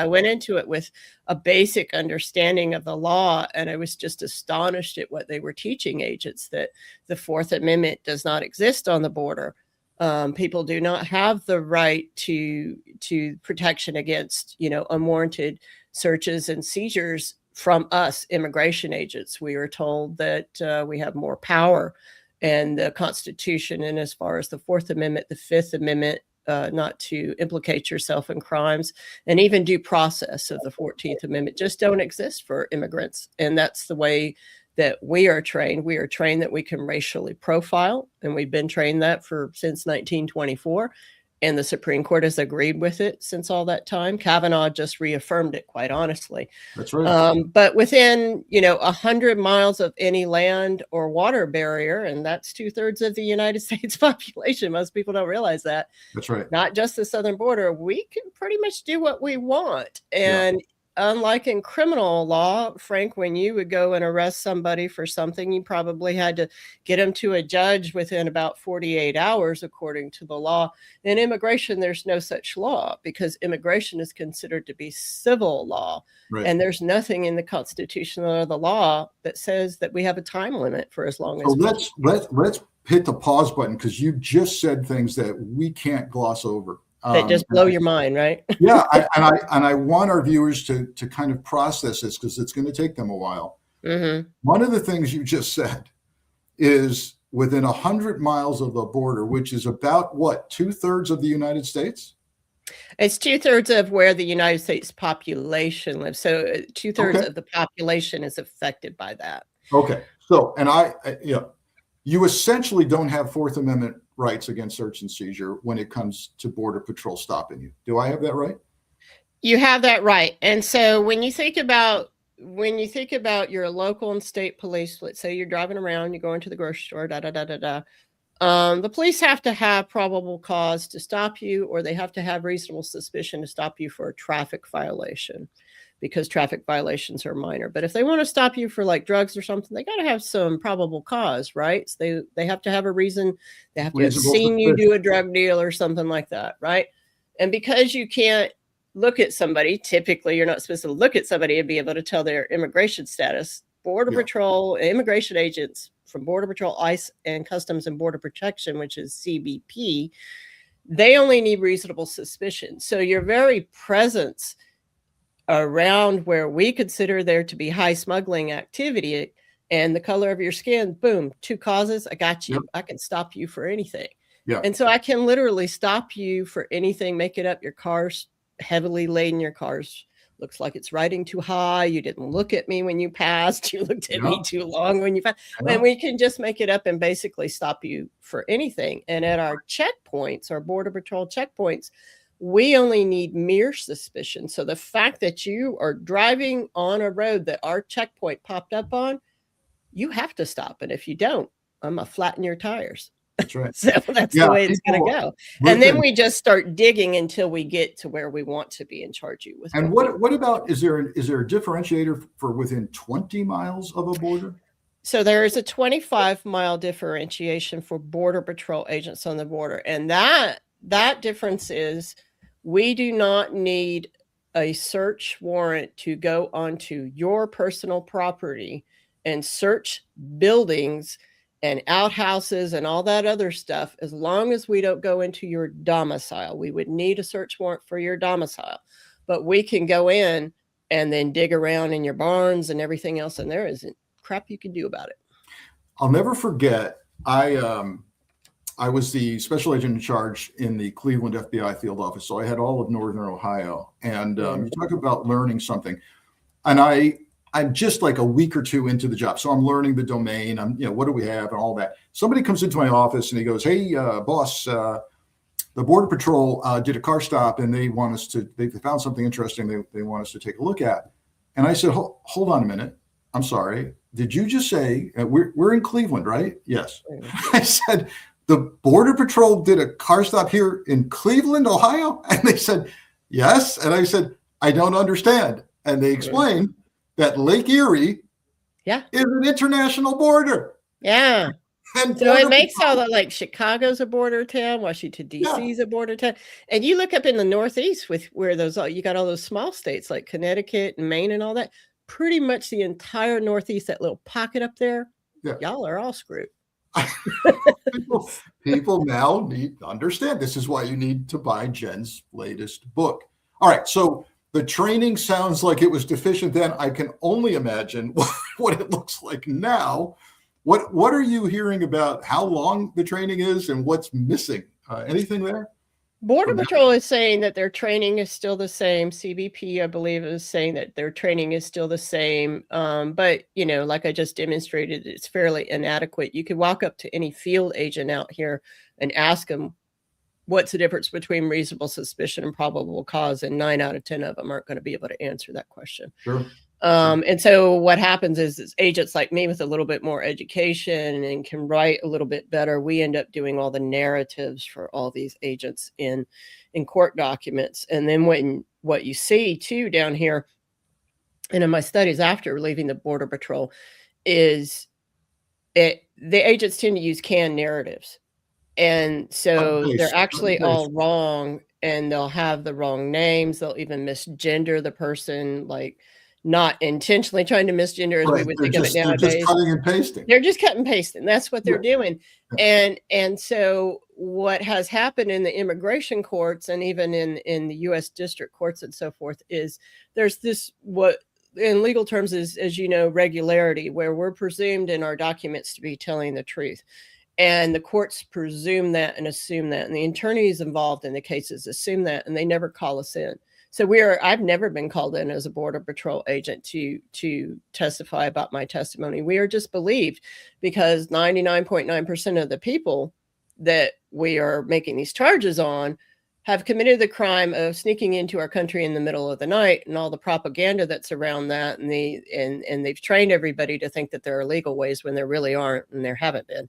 I went into it with a basic understanding of the law, and I was just astonished at what they were teaching agents, that the Fourth Amendment does not exist on the border. People do not have the right to protection against, unwarranted searches and seizures from us immigration agents. We are told that we have more power, and the Constitution, and as far as the Fourth Amendment, the Fifth Amendment, not to implicate yourself in crimes, and even due process of the 14th Amendment just don't exist for immigrants. And that's the way that we are trained. We are trained that we can racially profile, and we've been trained that since 1924. And the Supreme Court has agreed with it since all that time. Kavanaugh just reaffirmed it, quite honestly. That's right. But within, 100 miles of any land or water barrier, and that's 2/3 of the United States population. Most people don't realize that. That's right. Not just the southern border. We can pretty much do what we want. And unlike in criminal law, Frank, when you would go and arrest somebody for something, you probably had to get them to a judge within about 48 hours, according to the law. In immigration, there's no such law, because immigration is considered to be civil law. Right. And there's nothing in the Constitution or the law that says that we have a time limit for as long as. Let's hit the pause button, because you just said things that we can't gloss over. They just blow your mind, right? Yeah, I want our viewers to kind of process this, because it's going to take them a while. Mm-hmm. One of the things you just said is within 100 miles of the border, which is about what, 2/3 of the United States? It's 2/3 of where the United States population lives. So 2/3 of the population is affected by that. Okay. So, and you essentially don't have Fourth Amendment rights against search and seizure when it comes to Border Patrol stopping you. Do I have that right? You have that right. And so when you think about your local and state police, let's say you're driving around, you're going to the grocery store, the police have to have probable cause to stop you, or they have to have reasonable suspicion to stop you for a traffic violation, because traffic violations are minor. But if they want to stop you for like drugs or something, they got to have some probable cause, right? So they have to have a reason. They have to have seen you do a drug deal or something like that, right? And because you can't look at somebody, typically you're not supposed to look at somebody and be able to tell their immigration status. Border Patrol, immigration agents from Border Patrol, ICE, and Customs and Border Protection, which is CBP, they only need reasonable suspicion. So your very presence around where we consider there to be high smuggling activity, and the color of your skin, boom, 2 causes, I got you. Yep. I can stop you for anything. Yeah. And so I can literally stop you for anything, make it up. Your car's heavily laden, your car's looks like it's riding too high. You didn't look at me when you passed. You looked at me too long when you passed. And we can just make it up and basically stop you for anything. And at our checkpoints, our Border Patrol checkpoints, we only need mere suspicion. So the fact that you are driving on a road that our checkpoint popped up on, you have to stop. And if you don't, I'm going to flatten your tires. That's right. So that's the way it's going to go. And then we just start digging until we get to where we want to be and charge you with. And what about, is there a differentiator for within 20 miles of a border? So there is a 25-mile differentiation for Border Patrol agents on the border. And that difference is we do not need a search warrant to go onto your personal property and search buildings and outhouses and all that other stuff, as long as we don't go into your domicile. We would need a search warrant for your domicile, but we can go in and then dig around in your barns and everything else, and there isn't crap you can do about it. I'll never forget, I was the special agent in charge in the Cleveland FBI field office, so I had all of Northern Ohio, and you talk about learning something, and I'm just like a week or two into the job. So I'm learning the domain. What do we have and all that. Somebody comes into my office and he goes, "Hey, boss, the Border Patrol did a car stop and they found something interesting they want us to take a look at." And I said, hold on a minute. I'm sorry. Did you just say, we're in Cleveland, right? Yes. I said, the Border Patrol did a car stop here in Cleveland, Ohio? And they said, yes. And I said, I don't understand. And they explained that Lake Erie is an international border. Yeah. And So it Border makes all Patrol, the, like, Chicago's a border town, Washington, yeah, D.C. is a border town. And you look up in the Northeast with where those you got all those small states like Connecticut and Maine and all that. Pretty much the entire Northeast, that little pocket up there, yeah. y'all are all screwed. People now need to understand this is why you need to buy Jenn's latest book. All right, so the training sounds like it was deficient then. I can only imagine what it looks like now. What are you hearing about how long the training is and what's missing? Anything there? Border Patrol is saying that their training is still the same. CBP, I believe, is saying that their training is still the same. But, you know, like I just demonstrated, it's fairly inadequate. You could walk up to any field agent out here and ask them, what's the difference between reasonable suspicion and probable cause? And 9 out of 10 of them aren't going to be able to answer that question. Sure. And so what happens is agents like me with a little bit more education and can write a little bit better, we end up doing all the narratives for all these agents in court documents. And then what you see too down here, and in my studies after leaving the Border Patrol, is the agents tend to use canned narratives. And so they're actually all wrong, and they'll have the wrong names. They'll even misgender the person, like not intentionally trying to misgender as we would think of it nowadays. They're just cutting and pasting. They're just cutting and pasting. That's what they're doing. And so what has happened in the immigration courts and even in the U.S. district courts and so forth is there's this, what in legal terms is, as you know, regularity, where we're presumed in our documents to be telling the truth. And the courts presume that and assume that. And the attorneys involved in the cases assume that, and they never call us in. So I've never been called in as a Border Patrol agent to testify about my testimony. We are just believed because 99.9% of the people that we are making these charges on have committed the crime of sneaking into our country in the middle of the night, and all the propaganda that's around that. And they've trained everybody to think that there are legal ways when there really aren't, and there haven't been.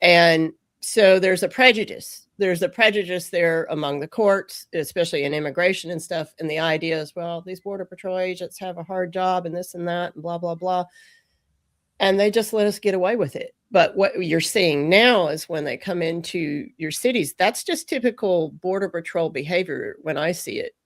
And so there's a prejudice. There's a prejudice there among the courts, especially in immigration and stuff. And the idea is, well, these Border Patrol agents have a hard job and this and that and blah, blah, blah. And they just let us get away with it. But what you're seeing now is when they come into your cities, that's just typical Border Patrol behavior when I see it.